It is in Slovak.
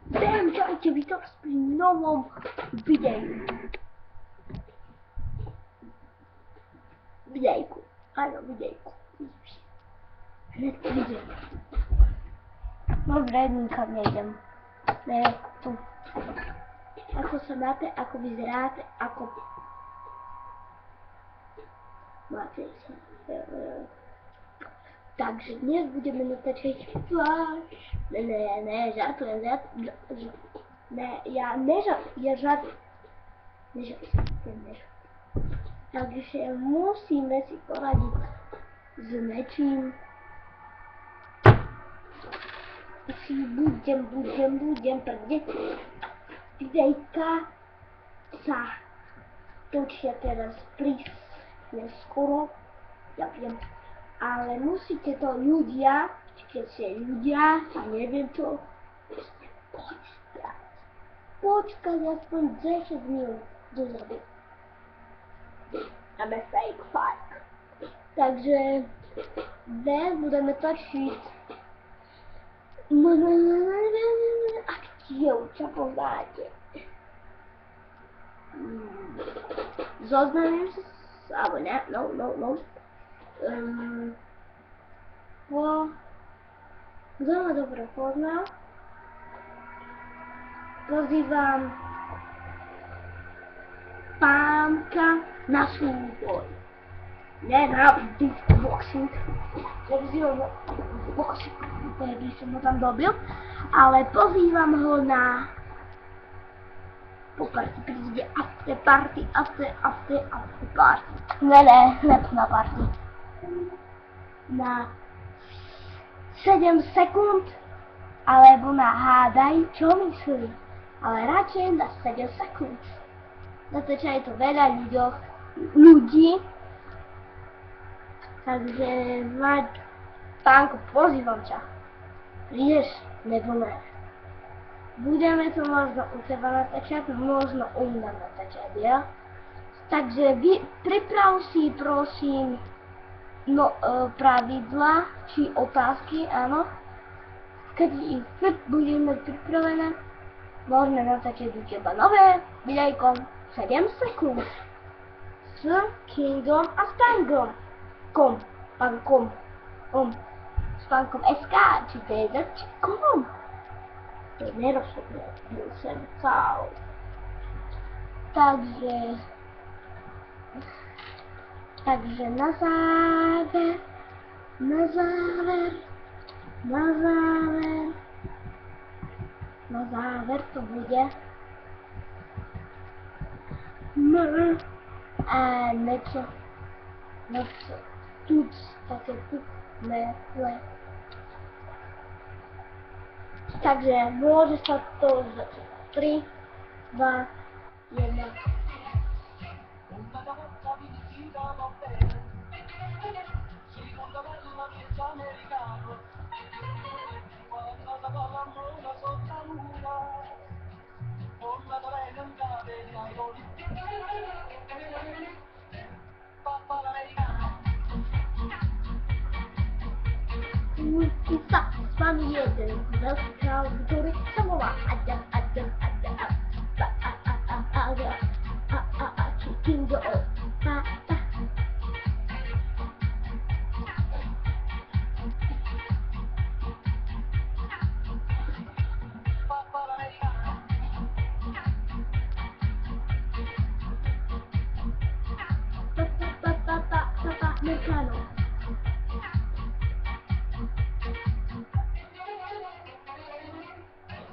Vítajte, vítajte pri novom videu. Videjku. Áno, videjku. Hned videjku. Dobre, nikam nejdem. Ne, tu. Ako sa máte, ako vyzeráte, ako... Máte sa... Takže dnes budeme natáčať pláž. Ne, žartujem. Ne, ja žartujem. Takže musíme si poradiť s nečím. Si budem prdeť. Videjka sa točia teraz prísne skoro. Ja viem. Ale musíte to ľudia, keď ste ľudia a neviem čo, počkať aspoň 10 minút dozadu. I'm a fake fuck. Takže dnes budeme točiť akciou, čo poznáte. Zoznamím sa, alebo ne, no. Kto ma dobre pozná, pozývam pánka na súboj. Ne na boxing. Pozývam ho boxing, by som ho tam dobil, ale pozývam ho na po party, príde after party. Ne, na party. Na 7 sekúnd, alebo na hádaj, čo myslí, ale radšej na 7 sekúnd. Natáča je to veľa ľudí, takže pánko, pozývam ťa. Prídeš, nebo ne. Budeme to možno u teba natáčať, možno u mňa natáčať, ja? Takže priprav si, prosím, pravidla, či otázky, áno. Keď ich budeme pripravené, môžeme natáčať u teba nové videjko 7 sekúnd s Kingom a Stangom. S pánkom SK, či TZ, či kom. To je nerozhodné, byl jsem chaos. Takže na záver to bude a něco tuc, také le. Takže môže sa to začať 3, 2, 1. Sa s vami jeden veľký král, ktorý sa volá Adam, či Kingo.